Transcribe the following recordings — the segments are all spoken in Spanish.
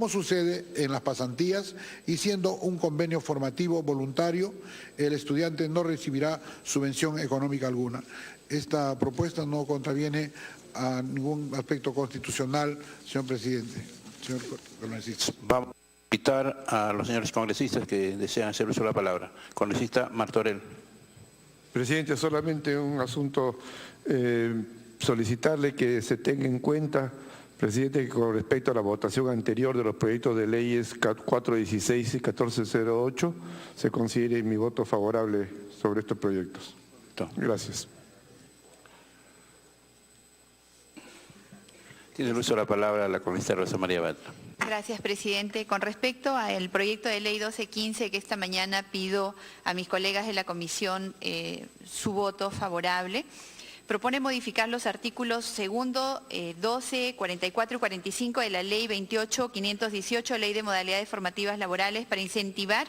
como sucede en las pasantías, y siendo un convenio formativo voluntario, el estudiante no recibirá subvención económica alguna. Esta propuesta no contraviene a ningún aspecto constitucional, señor presidente. Señor congresista. Vamos a invitar a los señores congresistas que desean hacer uso de la palabra. Congresista Martorell. Presidente, solamente un asunto, solicitarle que se tenga en cuenta, presidente, que con respecto a la votación anterior de los proyectos de leyes 416 y 1408, se considere mi voto favorable sobre estos proyectos. Gracias. Tiene el uso de la palabra la congresista Rosa María Batlle. Gracias, presidente. Con respecto al proyecto de ley 1215, que esta mañana pido a mis colegas de la comisión su voto favorable, propone modificar los artículos 2, 12, 44 y 45 de la ley 28.518, ley de modalidades formativas laborales, para incentivar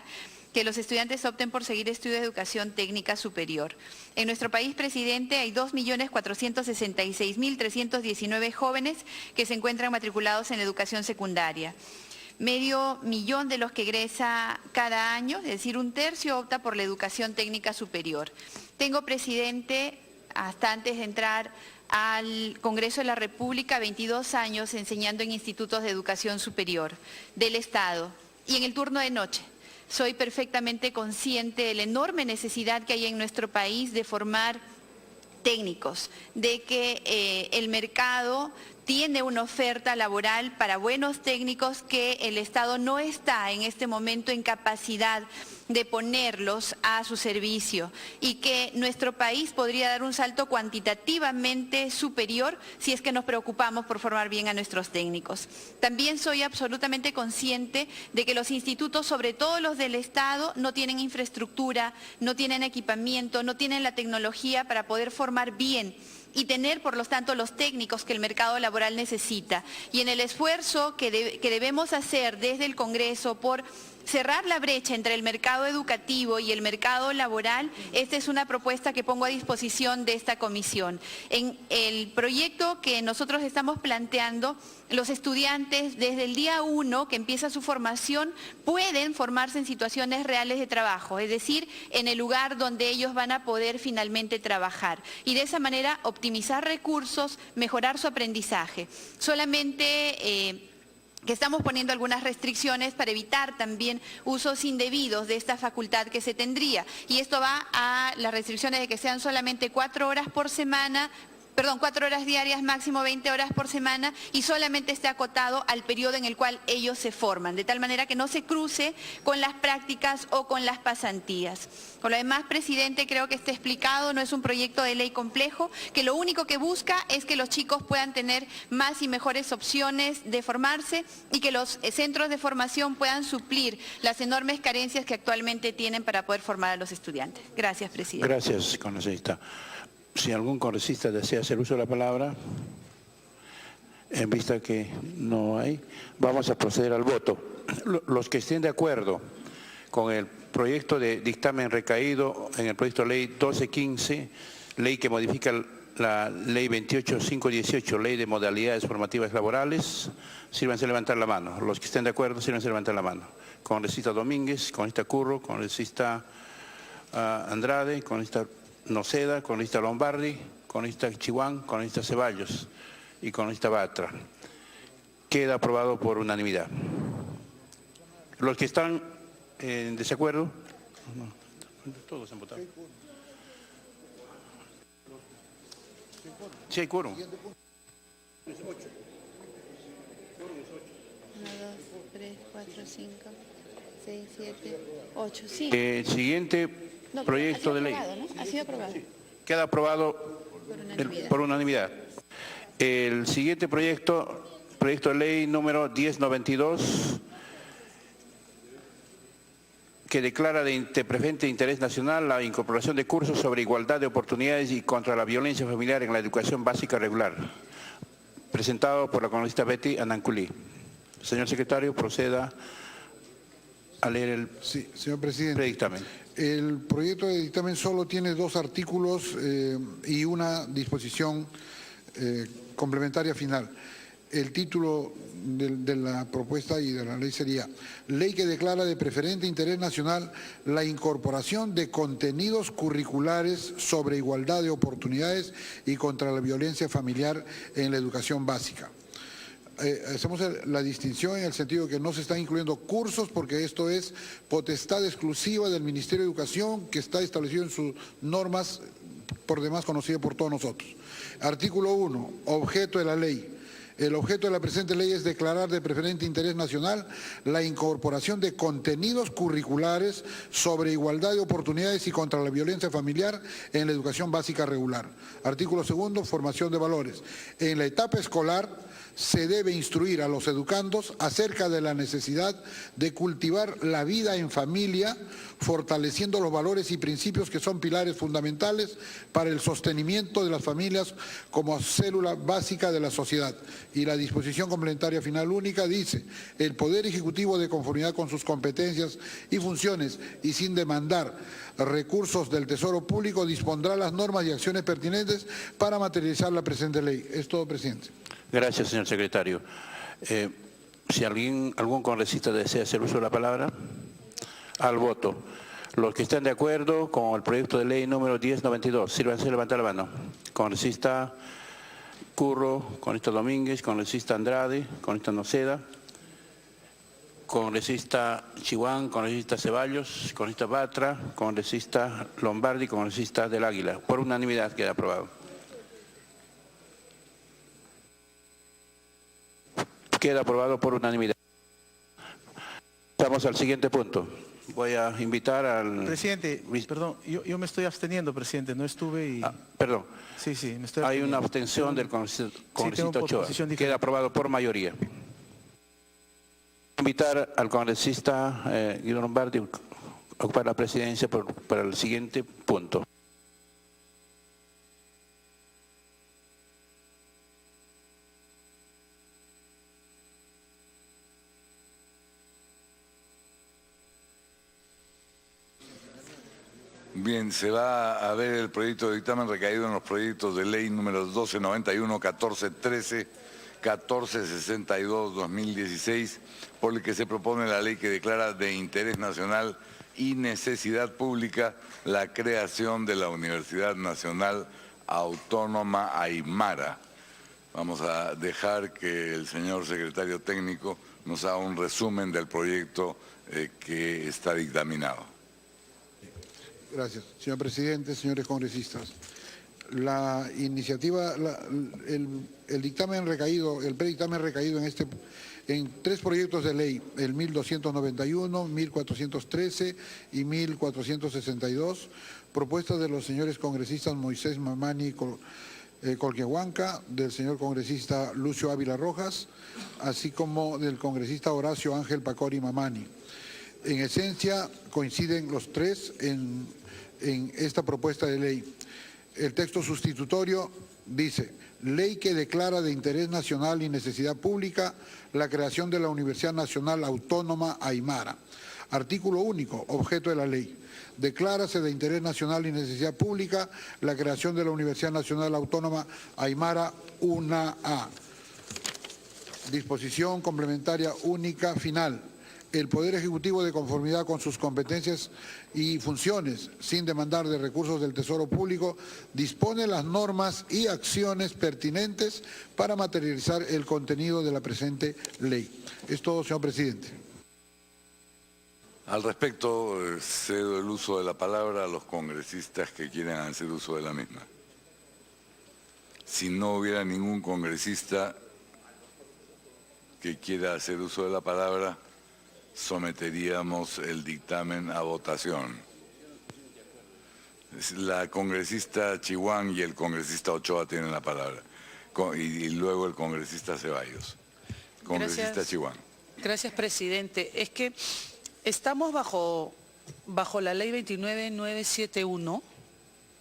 que los estudiantes opten por seguir estudios de educación técnica superior. En nuestro país, presidente, hay 2.466.319 jóvenes que se encuentran matriculados en la educación secundaria. 500.000 de los que egresa cada año, es decir, 1/3 opta por la educación técnica superior. Tengo, presidente, hasta antes de entrar al Congreso de la República, 22 años enseñando en institutos de educación superior del Estado y en el turno de noche. Soy perfectamente consciente de la enorme necesidad que hay en nuestro país de formar técnicos, de que el mercado tiene una oferta laboral para buenos técnicos que el Estado no está en este momento en capacidad de ponerlos a su servicio, y que nuestro país podría dar un salto cuantitativamente superior si es que nos preocupamos por formar bien a nuestros técnicos. También soy absolutamente consciente de que los institutos, sobre todo los del Estado, no tienen infraestructura, no tienen equipamiento, no tienen la tecnología para poder formar bien y tener, por lo tanto, los técnicos que el mercado laboral necesita. Y en el esfuerzo que debemos hacer desde el Congreso por cerrar la brecha entre el mercado educativo y el mercado laboral, esta es una propuesta que pongo a disposición de esta comisión. En el proyecto que nosotros estamos planteando, los estudiantes desde el día 1 que empieza su formación pueden formarse en situaciones reales de trabajo, es decir, en el lugar donde ellos van a poder finalmente trabajar, y de esa manera optimizar recursos, mejorar su aprendizaje. Solamente que estamos poniendo algunas restricciones para evitar también usos indebidos de esta facultad que se tendría. Y esto va a las restricciones de que sean solamente 4 horas por semana, 4 horas diarias, máximo 20 horas por semana, y solamente esté acotado al periodo en el cual ellos se forman, de tal manera que no se cruce con las prácticas o con las pasantías. Por lo demás, presidente, creo que está explicado, no es un proyecto de ley complejo, que lo único que busca es que los chicos puedan tener más y mejores opciones de formarse y que los centros de formación puedan suplir las enormes carencias que actualmente tienen para poder formar a los estudiantes. Gracias, presidente. Gracias, congresista. Si algún congresista desea hacer uso de la palabra, en vista que no hay, vamos a proceder al voto. Los que estén de acuerdo con el proyecto de dictamen recaído en el proyecto de ley 1215, ley que modifica la ley 28.518, ley de modalidades formativas laborales, sírvanse a levantar la mano. Los que estén de acuerdo, sírvanse a levantar la mano. Congresista Domínguez, congresista Curro, congresista Andrade, congresista Noceda, congresista Lombardi, congresista Chihuán, congresista Ceballos y congresista Batra. Queda aprobado por unanimidad. Los que están en desacuerdo, todos han votado. Sí hay quórum. 1, 2, 3, 4, 5, 6, 7, 8. Sí. El siguiente proyecto de ley. ¿No? Ha sido aprobado. Sí. Queda aprobado por unanimidad. El siguiente proyecto de ley número 1092, que declara de preferente interés nacional la incorporación de cursos sobre igualdad de oportunidades y contra la violencia familiar en la educación básica regular, presentado por la congresista Betty Ananculí. Señor secretario, proceda a leer el señor presidente, predictamen. El proyecto de dictamen solo tiene 2 artículos y una disposición complementaria final. El título de la propuesta y de la ley sería Ley que declara de preferente interés nacional la incorporación de contenidos curriculares sobre igualdad de oportunidades y contra la violencia familiar en la educación básica. Hacemos la distinción en el sentido que no se están incluyendo cursos porque esto es potestad exclusiva del Ministerio de Educación que está establecido en sus normas por demás conocidas por todos nosotros. Artículo 1, objeto de la ley. El objeto de la presente ley es declarar de preferente interés nacional la incorporación de contenidos curriculares sobre igualdad de oportunidades y contra la violencia familiar en la educación básica regular. Artículo 2, formación de valores. En la etapa escolar se debe instruir a los educandos acerca de la necesidad de cultivar la vida en familia, fortaleciendo los valores y principios que son pilares fundamentales para el sostenimiento de las familias como célula básica de la sociedad. Y la disposición complementaria final única dice: el Poder Ejecutivo, de conformidad con sus competencias y funciones y sin demandar recursos del Tesoro Público, dispondrá las normas y acciones pertinentes para materializar la presente ley. Es todo, presidente. Gracias, señor secretario. Si algún congresista desea hacer uso de la palabra, al voto. Los que están de acuerdo con el proyecto de ley número 1092, sírvanse a levantar la mano. Congresista Curro, congresista Domínguez, congresista Andrade, congresista Noceda, congresista Chihuán, congresista Ceballos, congresista Batra, congresista Lombardi, congresista del Águila. Por unanimidad queda aprobado. Queda aprobado por unanimidad. Pasamos al siguiente punto. Voy a invitar al... Presidente, perdón, yo me estoy absteniendo, presidente, no estuve y... perdón. Sí, me estoy Hay absteniendo. una abstención del congresista Ochoa. posición diferente. Queda aprobado por mayoría. Invitar al congresista Guido Lombardi a ocupar la presidencia para el siguiente punto. Bien, se va a ver el proyecto de dictamen recaído en los proyectos de ley números 1291, 1413, 1462, 2016, por el que se propone la ley que declara de interés nacional y necesidad pública la creación de la Universidad Nacional Autónoma Aymara. Vamos a dejar que el señor secretario técnico nos haga un resumen del proyecto que está dictaminado. Gracias, señor presidente, señores congresistas. La iniciativa, el dictamen recaído, el predictamen recaído en tres proyectos de ley, el 1291, 1413 y 1462, propuestas de los señores congresistas Moisés Mamani Colquehuanca, del señor congresista Lucio Ávila Rojas, así como del congresista Horacio Ángel Pacori Mamani. En esencia, coinciden los tres en esta propuesta de ley. El texto sustitutorio dice: ley que declara de interés nacional y necesidad pública la creación de la Universidad Nacional Autónoma Aymara. Artículo único, objeto de la ley. Declárase de interés nacional y necesidad pública la creación de la Universidad Nacional Autónoma Aymara 1A. Disposición complementaria única final. El Poder Ejecutivo, de conformidad con sus competencias y funciones, sin demandar de recursos del Tesoro Público, dispone las normas y acciones pertinentes para materializar el contenido de la presente ley. Es todo, señor presidente. Al respecto, cedo el uso de la palabra a los congresistas que quieran hacer uso de la misma. Si no hubiera ningún congresista que quiera hacer uso de la palabra, someteríamos el dictamen a votación. La congresista Chihuán y el congresista Ochoa tienen la palabra. Y luego el congresista Ceballos. Congresista Chihuán. Gracias, presidente. Es que estamos bajo la ley 29971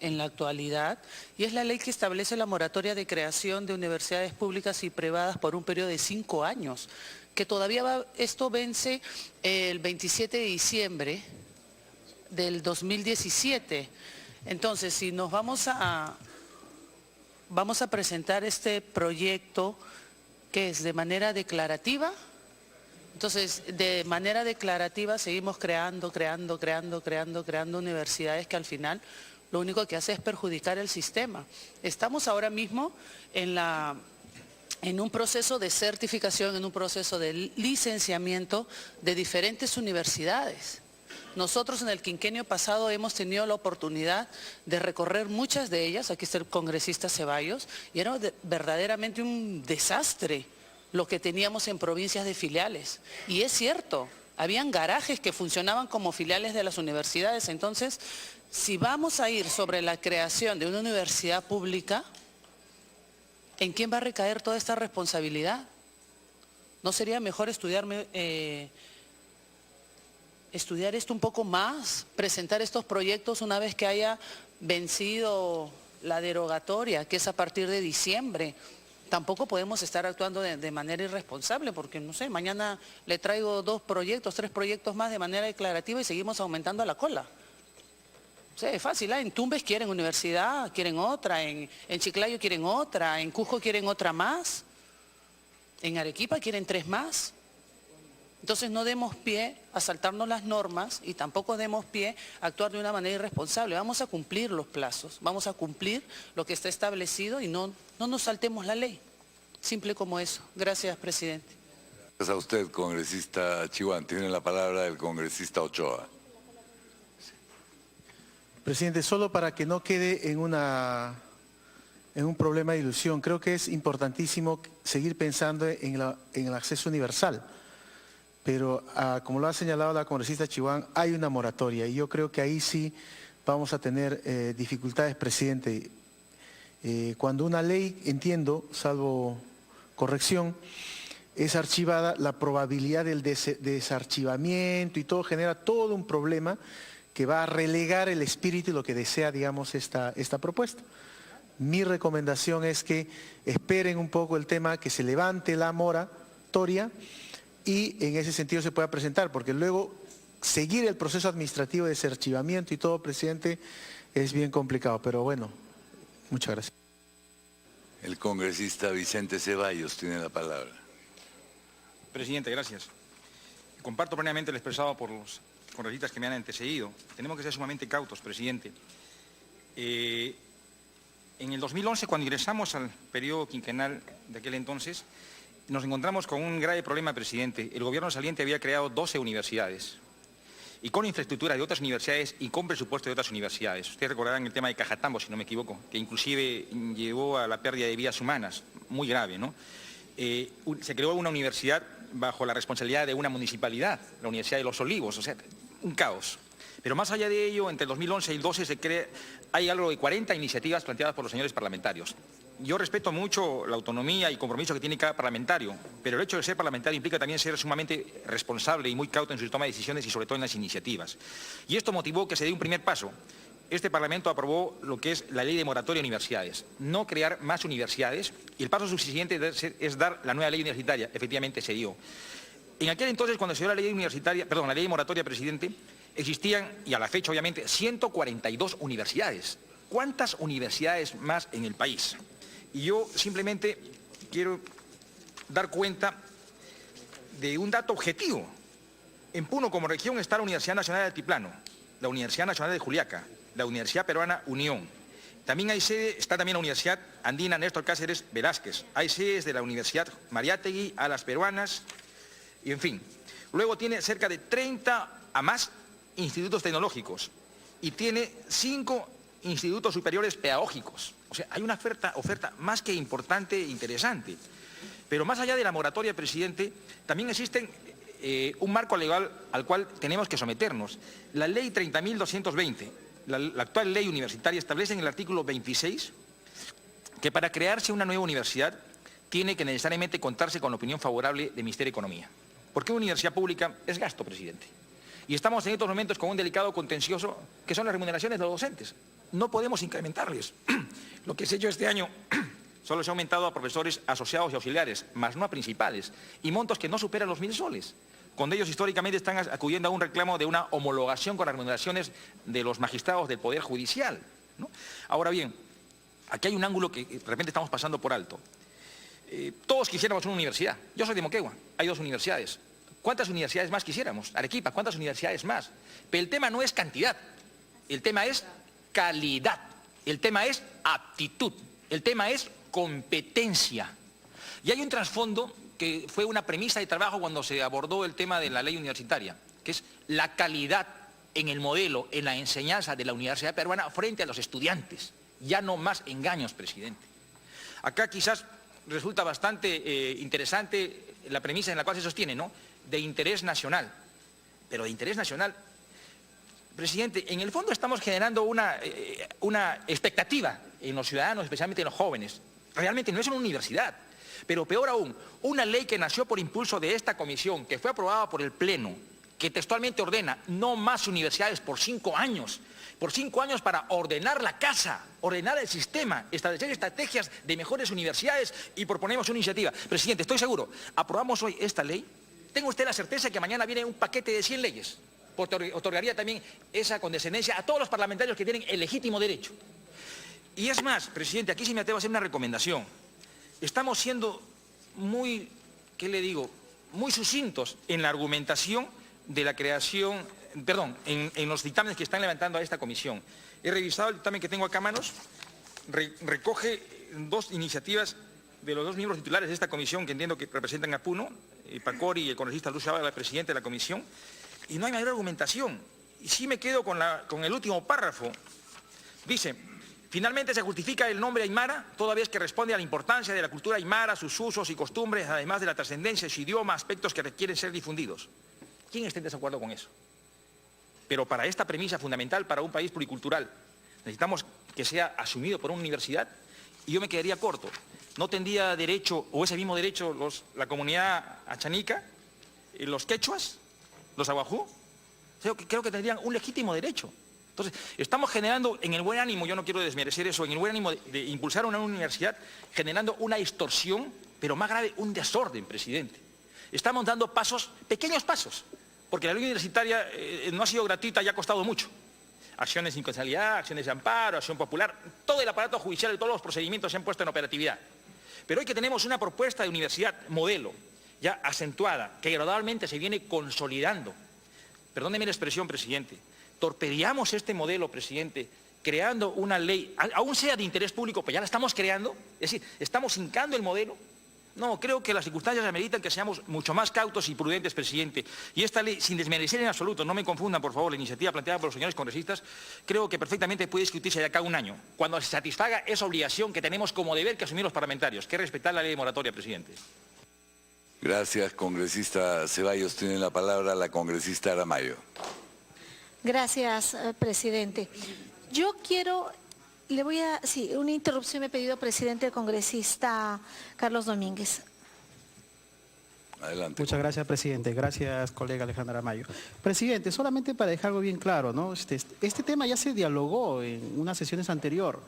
en la actualidad, y es la ley que establece la moratoria de creación de universidades públicas y privadas por un periodo de 5 años, que todavía esto vence el 27 de diciembre del 2017. Entonces, si nos vamos a presentar este proyecto, ¿qué es? ¿De manera declarativa? Entonces, de manera declarativa seguimos creando universidades que al final lo único que hace es perjudicar el sistema. Estamos ahora mismo en un proceso de certificación, en un proceso de licenciamiento de diferentes universidades. Nosotros en el quinquenio pasado hemos tenido la oportunidad de recorrer muchas de ellas, aquí está el congresista Ceballos, y era verdaderamente un desastre lo que teníamos en provincias de filiales. Y es cierto, habían garajes que funcionaban como filiales de las universidades. Entonces, si vamos a ir sobre la creación de una universidad pública, ¿en quién va a recaer toda esta responsabilidad? ¿No sería mejor estudiar esto un poco más, presentar estos proyectos una vez que haya vencido la derogatoria, que es a partir de diciembre? Tampoco podemos estar actuando de manera irresponsable, porque no sé, mañana le traigo 2 proyectos, 3 proyectos más de manera declarativa y seguimos aumentando a la cola. O sea, es fácil, en Tumbes quieren universidad, quieren otra, en Chiclayo quieren otra, en Cusco quieren otra más, en Arequipa quieren 3 más. Entonces no demos pie a saltarnos las normas y tampoco demos pie a actuar de una manera irresponsable. Vamos a cumplir los plazos, vamos a cumplir lo que está establecido y no nos saltemos la ley. Simple como eso. Gracias, presidente. Gracias a usted, congresista Chihuán. Tiene la palabra el congresista Ochoa. Presidente, solo para que no quede en un problema de ilusión, creo que es importantísimo seguir pensando en el acceso universal. Pero como lo ha señalado la congresista Chihuán, hay una moratoria y yo creo que ahí sí vamos a tener dificultades, presidente. Cuando una ley, entiendo, salvo corrección, es archivada, la probabilidad del desarchivamiento y todo genera todo un problema que va a relegar el espíritu y lo que desea, digamos, esta propuesta. Mi recomendación es que esperen un poco el tema, que se levante la moratoria y en ese sentido se pueda presentar, porque luego seguir el proceso administrativo de desarchivamiento y todo, presidente, es bien complicado. Pero bueno, muchas gracias. El congresista Vicente Ceballos tiene la palabra. Presidente, gracias. Comparto plenamente lo expresado por los congresistas que me han antecedido. Tenemos que ser sumamente cautos, presidente. En el 2011, cuando ingresamos al periodo quinquenal de aquel entonces, nos encontramos con un grave problema, presidente. El gobierno saliente había creado 12 universidades, y con infraestructura de otras universidades y con presupuesto de otras universidades. Ustedes recordarán el tema de Cajatambo, si no me equivoco, que inclusive llevó a la pérdida de vidas humanas, muy grave, ¿no? Se creó una universidad bajo la responsabilidad de una municipalidad, la Universidad de los Olivos, o sea, un caos. Pero más allá de ello, entre el 2011 y el 2012 hay algo de 40 iniciativas planteadas por los señores parlamentarios. Yo respeto mucho la autonomía y compromiso que tiene cada parlamentario, pero el hecho de ser parlamentario implica también ser sumamente responsable y muy cauto en su toma de decisiones y sobre todo en las iniciativas. Y esto motivó que se dé un primer paso. Este Parlamento aprobó lo que es la ley de moratoria de universidades, no crear más universidades, y el paso subsiguiente es dar la nueva ley universitaria. Efectivamente se dio. En aquel entonces, cuando se dio la ley universitaria, perdón, la ley de moratoria, presidente, existían, y a la fecha obviamente, 142 universidades. ¿Cuántas universidades más en el país? Y yo simplemente quiero dar cuenta de un dato objetivo. En Puno, como región, está la Universidad Nacional de Altiplano, la Universidad Nacional de Juliaca, la Universidad Peruana Unión. También hay sede, está también la Universidad Andina Néstor Cáceres Velázquez. Hay sedes de la Universidad Mariátegui, Alas Peruanas, y en fin. Luego tiene cerca de 30 a más institutos tecnológicos y tiene 5 institutos superiores pedagógicos. O sea, hay una oferta más que importante e interesante. Pero más allá de la moratoria, presidente, también existe un marco legal al cual tenemos que someternos. La ley 30.220, la actual ley universitaria, establece en el artículo 26 que para crearse una nueva universidad tiene que necesariamente contarse con la opinión favorable del Ministerio de Economía. Porque una universidad pública es gasto, presidente. Y estamos en estos momentos con un delicado contencioso que son las remuneraciones de los docentes. No podemos incrementarles. Lo que se ha hecho este año solo se ha aumentado a profesores asociados y auxiliares, más no a principales, y montos que no superan los 1.000 soles. Cuando ellos históricamente están acudiendo a un reclamo de una homologación con las remuneraciones de los magistrados del Poder Judicial, ¿no? Ahora bien, aquí hay un ángulo que de repente estamos pasando por alto. Todos quisiéramos una universidad. Yo soy de Moquegua, hay 2 universidades. ¿Cuántas universidades más quisiéramos? Arequipa, ¿cuántas universidades más? Pero el tema no es cantidad, el tema es calidad, el tema es aptitud, el tema es competencia. Y hay un trasfondo que fue una premisa de trabajo cuando se abordó el tema de la ley universitaria, que es la calidad en el modelo, en la enseñanza de la universidad peruana frente a los estudiantes. Ya no más engaños, presidente. Acá quizás resulta bastante interesante la premisa en la cual se sostiene, ¿no?, de interés nacional. Pero de interés nacional, presidente, en el fondo estamos generando una expectativa en los ciudadanos, especialmente en los jóvenes. Realmente no es una universidad, pero peor aún, una ley que nació por impulso de esta comisión, que fue aprobada por el Pleno, que textualmente ordena no más universidades por 5 años, para ordenar la casa, ordenar el sistema, establecer estrategias de mejores universidades y proponemos una iniciativa. Presidente, estoy seguro, aprobamos hoy esta ley, tengo usted la certeza que mañana viene un paquete de 100 leyes, porque otorgaría también esa condescendencia a todos los parlamentarios que tienen el legítimo derecho. Y es más, presidente, aquí sí me atrevo a hacer una recomendación. Estamos siendo muy, ¿qué le digo?, muy sucintos en la argumentación de la creación, perdón, en los dictámenes que están levantando a esta comisión. He revisado el dictamen que tengo acá a manos, recoge 2 iniciativas de los 2 miembros titulares de esta comisión que entiendo que representan a Puno, Pacori y el congresista Lucio Ábala, presidente de la comisión, y no hay mayor argumentación. Y sí me quedo con el último párrafo. Dice: finalmente se justifica el nombre Aymara, toda vez que responde a la importancia de la cultura aymara, sus usos y costumbres, además de la trascendencia de su idioma, aspectos que requieren ser difundidos. ¿Quién está en desacuerdo con eso? Pero para esta premisa fundamental, para un país pluricultural, necesitamos que sea asumido por una universidad, y yo me quedaría corto. ¿No tendría derecho, o ese mismo derecho, la comunidad achanica, los quechuas, los aguajú? Creo que tendrían un legítimo derecho. Entonces, estamos generando, en el buen ánimo, yo no quiero desmerecer eso, en el buen ánimo de impulsar una universidad, generando una distorsión, pero más grave, un desorden, presidente. Estamos dando pasos, pequeños pasos, porque la ley universitaria no ha sido gratuita y ha costado mucho. Acciones de inconstitucionalidad, acciones de amparo, acción popular, todo el aparato judicial y todos los procedimientos se han puesto en operatividad. Pero hoy que tenemos una propuesta de universidad modelo, ya acentuada, que gradualmente se viene consolidando, perdóneme la expresión, presidente, torpedeamos este modelo, presidente, creando una ley, aún sea de interés público, pues ya la estamos creando, es decir, estamos hincando el modelo. No, creo que las circunstancias ameritan que seamos mucho más cautos y prudentes, presidente. Y esta ley, sin desmerecer en absoluto, no me confundan, por favor, la iniciativa planteada por los señores congresistas, creo que perfectamente puede discutirse de acá a un año, cuando se satisfaga esa obligación que tenemos como deber que asumir los parlamentarios, que es respetar la ley de moratoria, presidente. Gracias, congresista Ceballos. Tiene la palabra la congresista Aramayo. Gracias, presidente. Yo quiero... Sí, una interrupción me ha pedido, presidente, el congresista Carlos Domínguez. Adelante. Muchas gracias, presidente. Gracias, colega Alejandra Aramayo. Presidente, solamente para dejar algo bien claro, ¿no? Este tema ya se dialogó en unas sesiones anteriores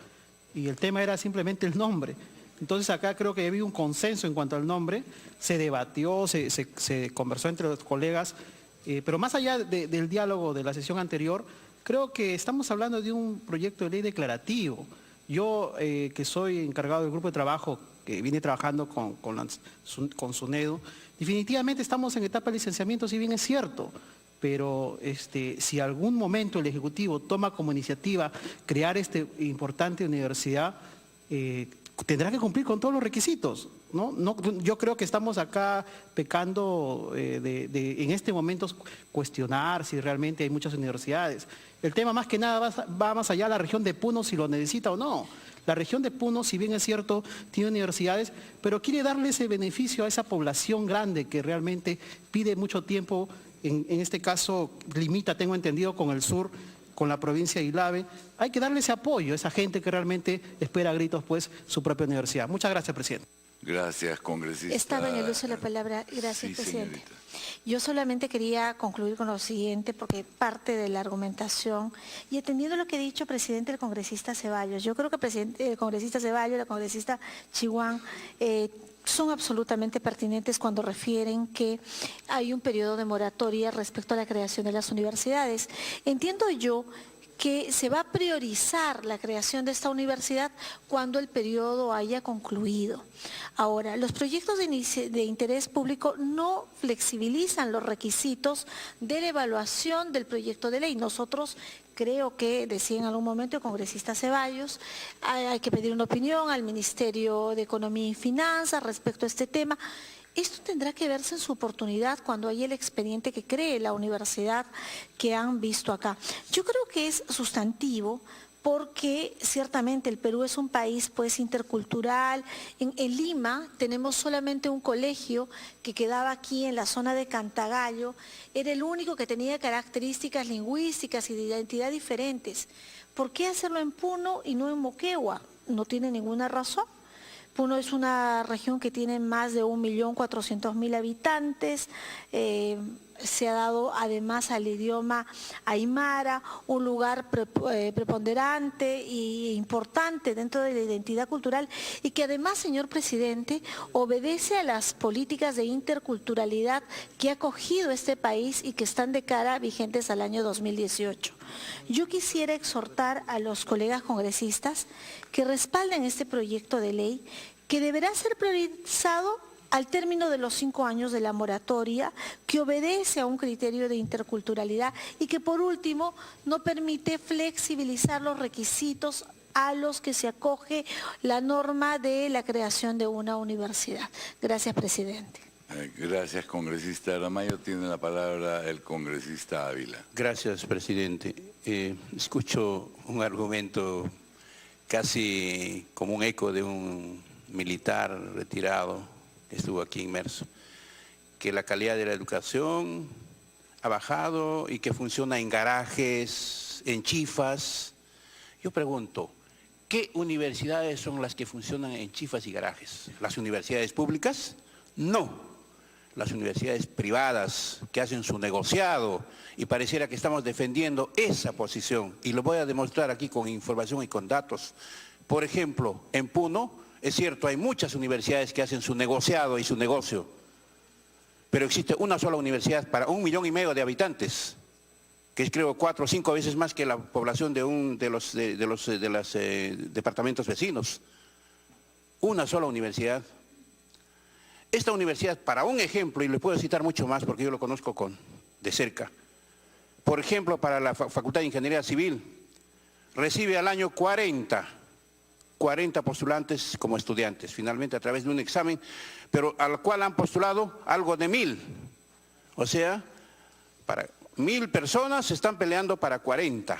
y el tema era simplemente el nombre. Entonces acá creo que había un consenso en cuanto al nombre, se debatió, se conversó entre los colegas, pero más allá del diálogo de la sesión anterior, creo que estamos hablando de un proyecto de ley declarativo. Yo, que soy encargado del grupo de trabajo que viene trabajando con SUNEDU, definitivamente estamos en etapa de licenciamiento, si bien es cierto, pero si algún momento el Ejecutivo toma como iniciativa crear esta importante universidad, tendrá que cumplir con todos los requisitos, ¿no? Yo creo que estamos acá pecando en este momento cuestionar si realmente hay muchas universidades. El tema más que nada va más allá de la región de Puno, si lo necesita o no. La región de Puno, si bien es cierto, tiene universidades, pero quiere darle ese beneficio a esa población grande que realmente pide mucho tiempo, en este caso limita, tengo entendido, con el sur, con la provincia de Ilave. Hay que darle ese apoyo a esa gente que realmente espera a gritos pues su propia universidad. Muchas gracias, presidente. Gracias, congresista. Estaba en el uso de la palabra. Gracias, Sí, presidente. señorita. Yo solamente quería concluir con lo siguiente, porque parte de la argumentación, y atendiendo lo que ha dicho, presidente, el congresista Ceballos, yo creo que el congresista Ceballos, la congresista Chihuán, son absolutamente pertinentes cuando refieren que hay un periodo de moratoria respecto a la creación de las universidades. Entiendo yo que se va a priorizar la creación de esta universidad cuando el periodo haya concluido. Ahora, los proyectos de interés público no flexibilizan los requisitos de la evaluación del proyecto de ley. Nosotros creo que, decía en algún momento el congresista Ceballos, hay que pedir una opinión al Ministerio de Economía y Finanzas respecto a este tema. Esto tendrá que verse en su oportunidad cuando haya el expediente que cree la universidad que han visto acá. Yo creo que es sustantivo porque ciertamente el Perú es un país pues intercultural. En Lima tenemos solamente un colegio que quedaba aquí en la zona de Cantagallo. Era el único que tenía características lingüísticas y de identidad diferentes. ¿Por qué hacerlo en Puno y no en Moquegua? No tiene ninguna razón. Puno es una región que tiene más de 1.400.000 habitantes, se ha dado además al idioma aymara un lugar preponderante e importante dentro de la identidad cultural y que además, señor presidente, obedece a las políticas de interculturalidad que ha cogido este país y que están de cara vigentes al año 2018. Yo quisiera exhortar a los colegas congresistas que respalden este proyecto de ley que deberá ser priorizado al término de los 5 años de la moratoria, que obedece a un criterio de interculturalidad y que por último no permite flexibilizar los requisitos a los que se acoge la norma de la creación de una universidad. Gracias, presidente. Gracias, congresista Aramayo. Tiene la palabra el congresista Ávila. Gracias, presidente. Escucho un argumento casi como un eco de un militar retirado que estuvo aquí inmerso, que la calidad de la educación ha bajado y que funciona en garajes, en chifas. Yo pregunto, ¿qué universidades son las que funcionan en chifas y garajes? ¿Las universidades públicas? No. Las universidades privadas que hacen su negociado y pareciera que estamos defendiendo esa posición. Y lo voy a demostrar aquí con información y con datos. Por ejemplo, en Puno, es cierto, hay muchas universidades que hacen su negociado y su negocio, pero existe una sola universidad para 1,5 millones de habitantes, que es creo 4 o 5 veces más que la población de los departamentos vecinos. Una sola universidad. Esta universidad, para un ejemplo, y le puedo citar mucho más porque yo lo conozco de cerca, por ejemplo, para la Facultad de Ingeniería Civil, recibe al año 40 postulantes como estudiantes, finalmente a través de un examen, pero al cual han postulado algo de 1.000. O sea, para 1.000 personas se están peleando para 40.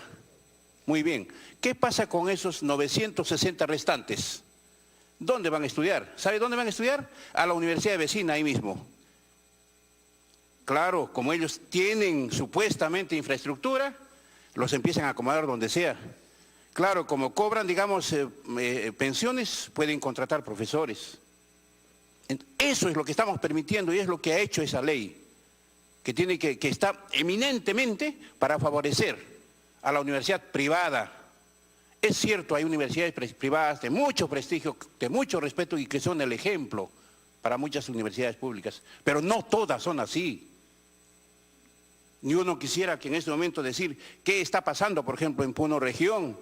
Muy bien. ¿Qué pasa con esos 960 restantes? ¿Dónde van a estudiar? ¿Sabe dónde van a estudiar? A la universidad vecina ahí mismo. Claro, como ellos tienen supuestamente infraestructura, los empiezan a acomodar donde sea. Claro, como cobran, digamos, pensiones, pueden contratar profesores. Eso es lo que estamos permitiendo y es lo que ha hecho esa ley, que está eminentemente para favorecer a la universidad privada. Es cierto, hay universidades privadas de mucho prestigio, de mucho respeto y que son el ejemplo para muchas universidades públicas, pero no todas son así. Ni uno quisiera que en este momento decir qué está pasando, por ejemplo, en Puno Región,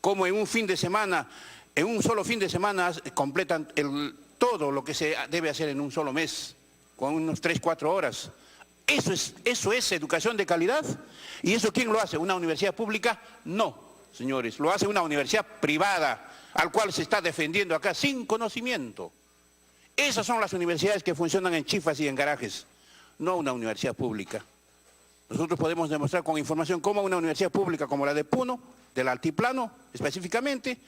como en un fin de semana, en un solo fin de semana completan todo lo que se debe hacer en un solo mes, con unos 3 o 4 horas. ¿Eso es educación de calidad? ¿Y eso quién lo hace? ¿Una universidad pública? No, señores, lo hace una universidad privada, al cual se está defendiendo acá sin conocimiento. Esas son las universidades que funcionan en chifas y en garajes, no una universidad pública. Nosotros podemos demostrar con información cómo una universidad pública como la de Puno, del altiplano específicamente,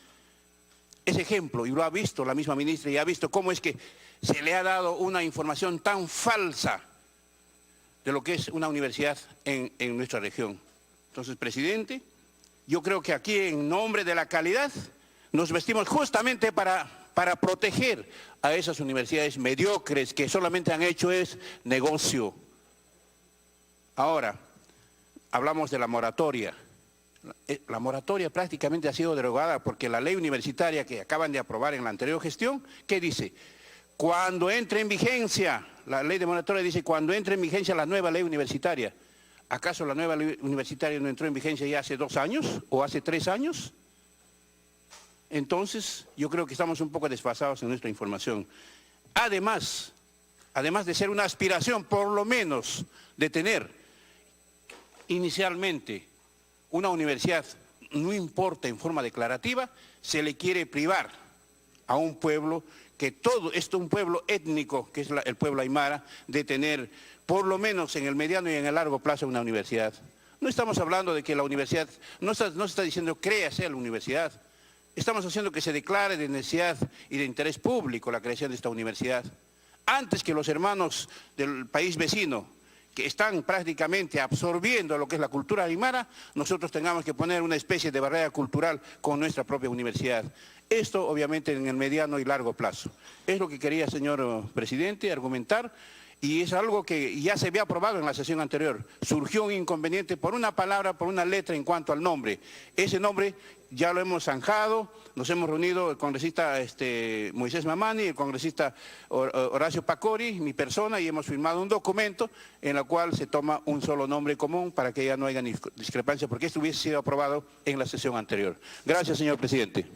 es ejemplo, y lo ha visto la misma ministra, y ha visto cómo es que se le ha dado una información tan falsa de lo que es una universidad en nuestra región. Entonces, presidente, yo creo que aquí en nombre de la calidad nos vestimos justamente para proteger a esas universidades mediocres que solamente han hecho es negocio. Ahora, hablamos de la moratoria. La moratoria prácticamente ha sido derogada porque la ley universitaria que acaban de aprobar en la anterior gestión, ¿qué dice? Cuando entre en vigencia, la ley de moratoria dice cuando entre en vigencia la nueva ley universitaria, ¿Acaso la nueva ley universitaria no entró en vigencia ya hace 2 años o hace 3 años? Entonces, yo creo que estamos un poco desfasados en nuestra información. Además de ser una aspiración, por lo menos, de tener inicialmente una universidad, no importa en forma declarativa, se le quiere privar a un pueblo, que todo esto es un pueblo étnico, que es el pueblo aymara, de tener, por lo menos en el mediano y en el largo plazo, una universidad. No estamos hablando de que la universidad, no se está diciendo créase la universidad, estamos haciendo que se declare de necesidad y de interés público la creación de esta universidad. Antes que los hermanos del país vecino, que están prácticamente absorbiendo lo que es la cultura aymara, nosotros tengamos que poner una especie de barrera cultural con nuestra propia universidad. Esto obviamente en el mediano y largo plazo. Es lo que quería, señor presidente, argumentar, y es algo que ya se había aprobado en la sesión anterior. Surgió un inconveniente por una palabra, por una letra en cuanto al nombre. Ese nombre ya lo hemos zanjado, nos hemos reunido el congresista Moisés Mamani, el congresista Horacio Pacori, mi persona, y hemos firmado un documento en el cual se toma un solo nombre común para que ya no haya ni discrepancia, porque esto hubiese sido aprobado en la sesión anterior. Gracias, señor presidente.